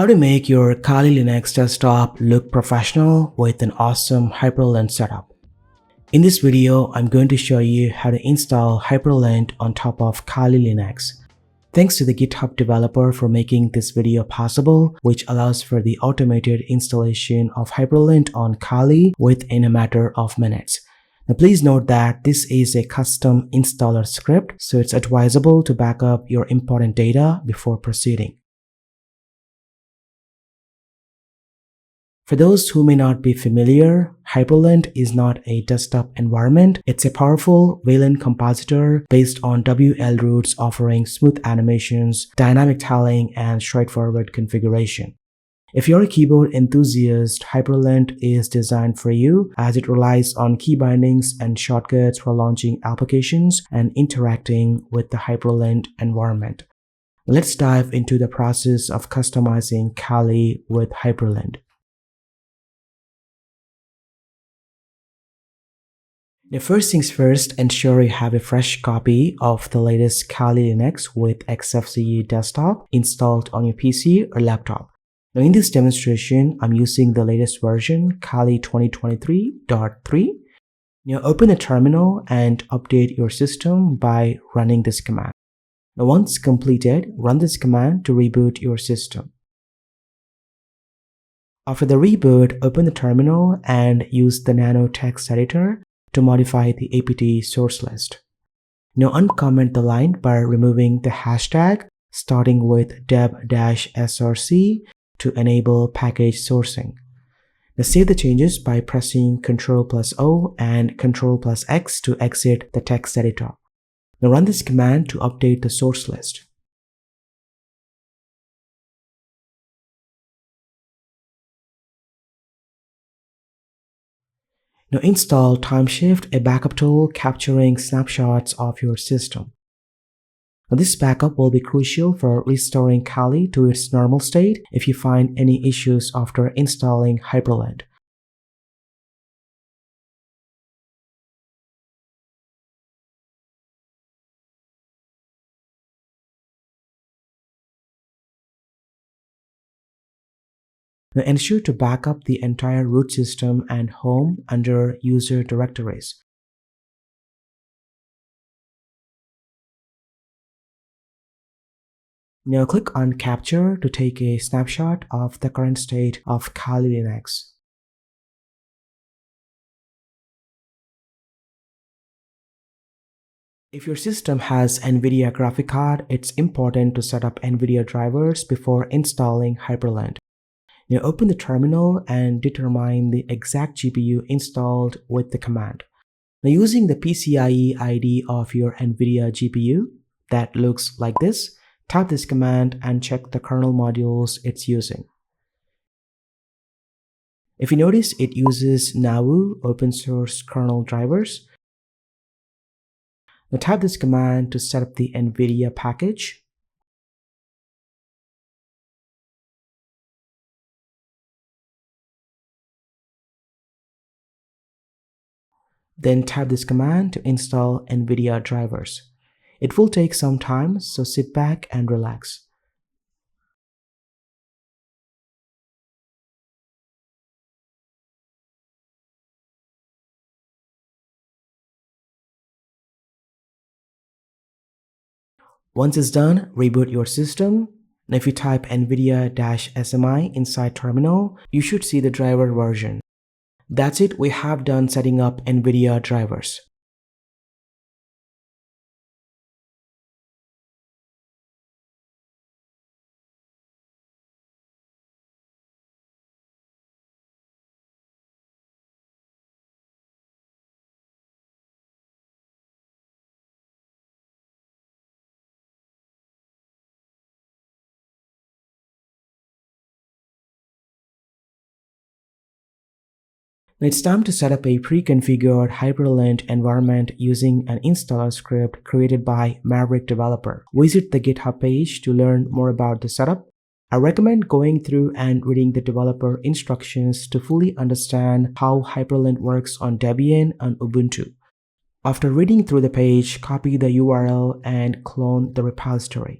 How to make your Kali Linux desktop look professional with an awesome Hyperland setup. In this video, I'm going to show you how to install Hyperland on top of Kali Linux. Thanks to the GitHub developer for making this video possible, which allows for the automated installation of Hyperland on Kali within a matter of minutes. Now please note that this is a custom installer script, so it's advisable to back up your important data before proceeding. For those who may not be familiar, Hyperland is not a desktop environment. It's a powerful Wayland compositor based on WL roots offering smooth animations, dynamic tiling, and straightforward configuration. If you're a keyboard enthusiast, Hyperland is designed for you as it relies on key bindings and shortcuts for launching applications and interacting with the Hyperland environment. Let's dive into the process of customizing Kali with Hyperland. Now, first things first, ensure you have a fresh copy of the latest Kali Linux with XFCE desktop installed on your PC or laptop. Now, in this demonstration, I'm using the latest version, Kali 2023.3. Now, open the terminal and update your system by running this command. Now, once completed, run this command to reboot your system. After the reboot, open the terminal and use the Nano text editor to modify the apt source list. Now uncomment the line by removing the hashtag starting with deb-src to enable package sourcing. Now save the changes by pressing Ctrl+O and Ctrl+X to exit the text editor. Now run this command to update the source list. Now install Timeshift, a backup tool capturing snapshots of your system. Now this backup will be crucial for restoring Kali to its normal state if you find any issues after installing Hyperland. Now ensure to back up the entire root system and home under user directories. Now click on Capture to take a snapshot of the current state of Kali Linux. If your system has NVIDIA graphic card, it's important to set up NVIDIA drivers before installing Hyperland. Now open the terminal and determine the exact GPU installed with the command. Now using the PCIe ID of your NVIDIA GPU that looks like this, tap this command and check the kernel modules it's using. If you notice, it uses Navu open source kernel drivers. Now tap this command to set up the NVIDIA package. Then tap this command to install NVIDIA drivers. It will take some time, so sit back and relax. Once it's done, reboot your system. And if you type NVIDIA-SMI inside terminal, you should see the driver version. That's it, we have done setting up NVIDIA drivers. It's time to set up a pre-configured Hyperland environment using an installer script created by Maverick developer. Visit the GitHub page to learn more about the setup. I recommend going through and reading the developer instructions to fully understand how Hyperland works on Debian and Ubuntu. After reading through the page, copy the URL and clone the repository.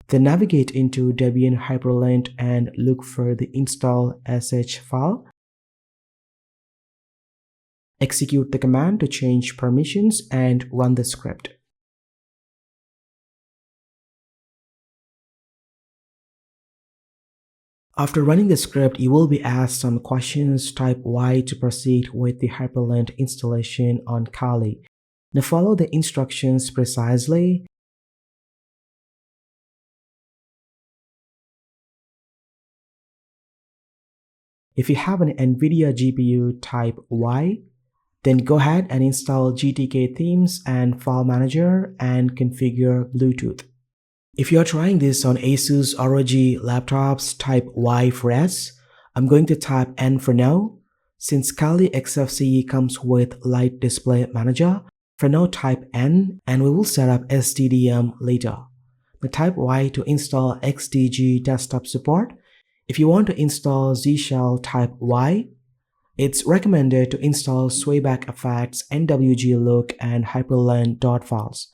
Then navigate into Debian Hyperland and look for the install sh file. Execute the command to change permissions and run the script. After running the script, you will be asked some questions. Type Y to proceed with the Hyperland installation on Kali. Now follow the instructions precisely. If you have an NVIDIA GPU, type Y. Then go ahead and install GTK themes and file manager and configure Bluetooth. If you are trying this on Asus ROG laptops, type Y for S. I'm going to type N for no. Since Kali XFCE comes with Light Display Manager, for now type N and we will set up SDDM later. Now type Y to install XDG desktop support. If you want to install Z Shell, type Y. It's recommended to install swayback effects, NWG look, and Hyperland files.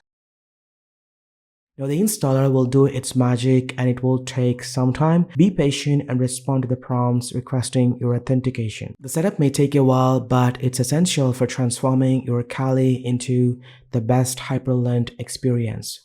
Now the installer will do its magic and it will take some time. Be patient and respond to the prompts requesting your authentication. The setup may take a while, but it's essential for transforming your Kali into the best Hyperland experience.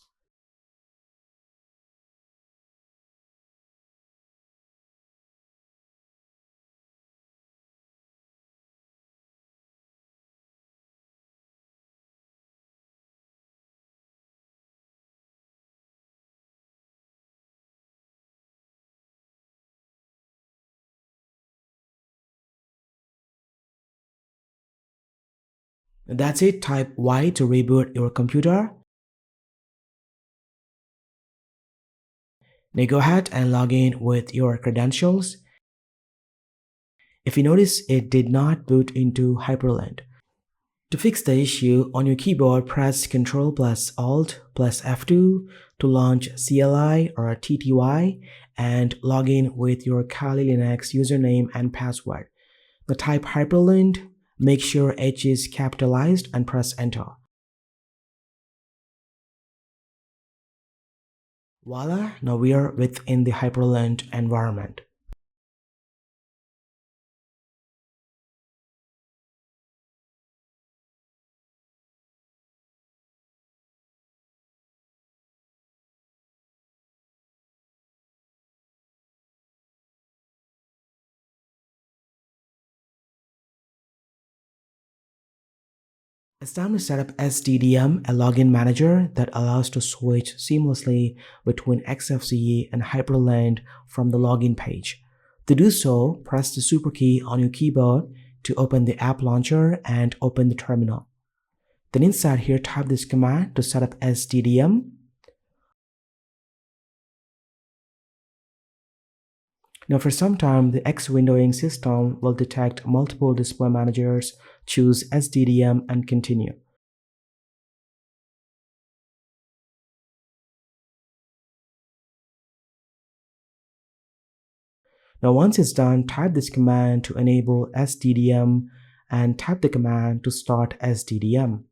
That's it. Type Y to reboot your computer. Now go ahead and log in with your credentials. If you notice it did not boot into Hyperland. To fix the issue, on your keyboard press Ctrl plus Alt plus F2 to launch CLI or TTY and log in with your Kali Linux username and password. Now type Hyperland. Make sure H is capitalized and press enter. Voila, now we are within the Hyperland environment. It's time to set up SDDM, a login manager that allows to switch seamlessly between XFCE and Hyperland from the login page. To do so, press the super key on your keyboard to open the app launcher and open the terminal. Then inside here, type this command to set up SDDM. Now for some time, the X windowing system will detect multiple display managers. Choose SDDM and continue. Now once it's done, type this command to enable SDDM and type the command to start SDDM.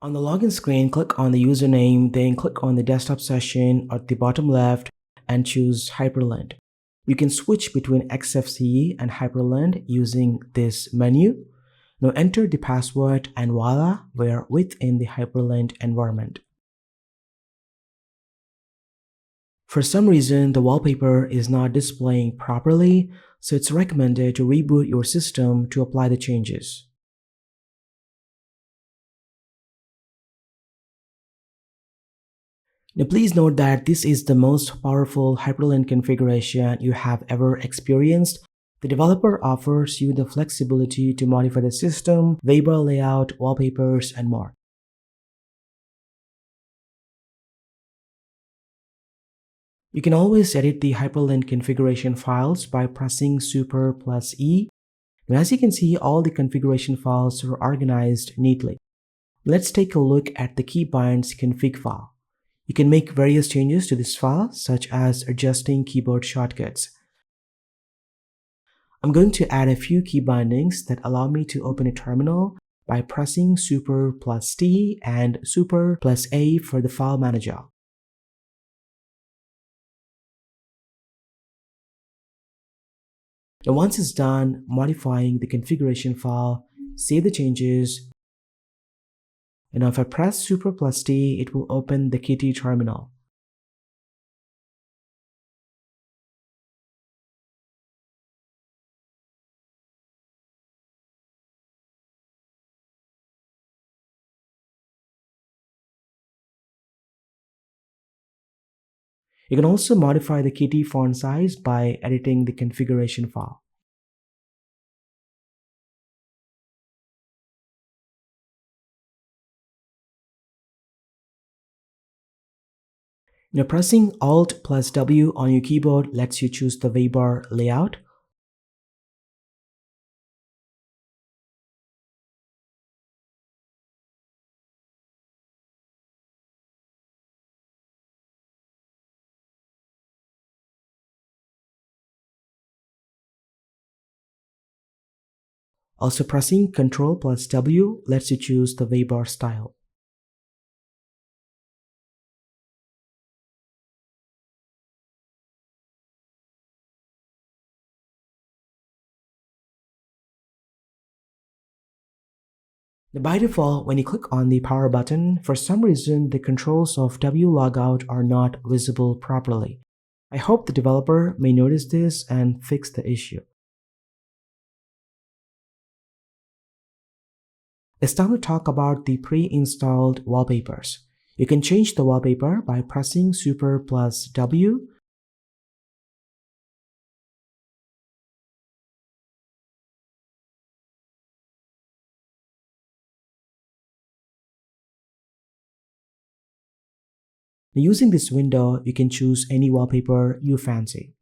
On the login screen, click on the username, then click on the desktop session at the bottom left and choose Hyperland. You can switch between XFCE and Hyperland using this menu. Now enter the password and voila, we're within the Hyperland environment. For some reason, the wallpaper is not displaying properly, so it's recommended to reboot your system to apply the changes. Now please note that this is the most powerful Hyperland configuration you have ever experienced. The developer offers you the flexibility to modify the system, waybar layout, wallpapers, and more. You can always edit the Hyperland configuration files by pressing Super plus E. And as you can see, all the configuration files are organized neatly. Let's take a look at the keybinds config file. You can make various changes to this file, such as adjusting keyboard shortcuts. I'm going to add a few key bindings that allow me to open a terminal by pressing Super plus T and Super plus A for the file manager. Now once it's done modifying the configuration file, save the changes. And now if I press Super plus T, it will open the KT terminal. You can also modify the KT font size by editing the configuration file. Now pressing Alt plus W on your keyboard lets you choose the waybar layout. Also pressing Ctrl plus W lets you choose the waybar style. Now by default, when you click on the power button, for some reason the controls of W logout are not visible properly. I hope the developer may notice this and fix the issue. It's time to talk about the pre-installed wallpapers. You can change the wallpaper by pressing Super plus W. Using this window, you can choose any wallpaper you fancy.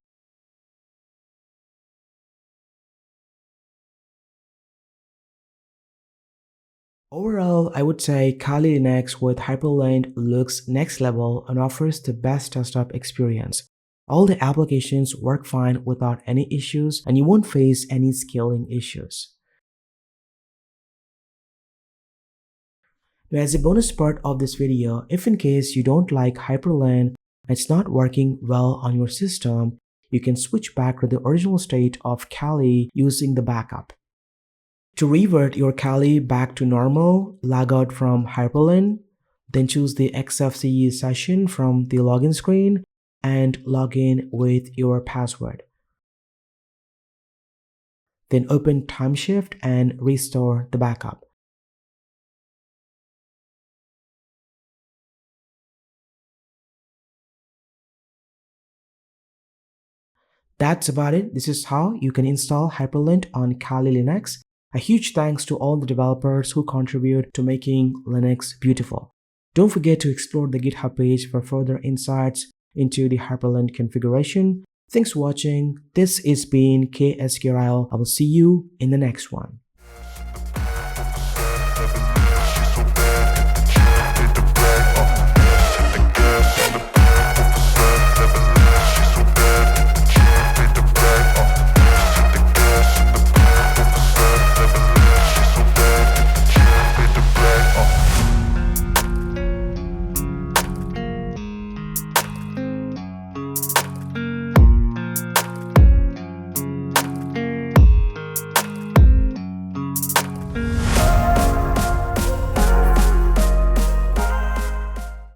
Overall, I would say Kali Linux with Hyperland looks next level and offers the best desktop experience. All the applications work fine without any issues, and you won't face any scaling issues. Now, as a bonus part of this video, if in case you don't like Hyperland and it's not working well on your system, you can switch back to the original state of Kali using the backup. To revert your Kali back to normal, log out from Hyperland, then choose the XFCE session from the login screen and log in with your password. Then open Timeshift and restore the backup. That's about it. This is how you can install Hyperland on Kali Linux. A huge thanks to all the developers who contribute to making Linux beautiful. Don't forget to explore the GitHub page for further insights into the Hyperland configuration. Thanks for watching. This has been KSQRL. I will see you in the next one.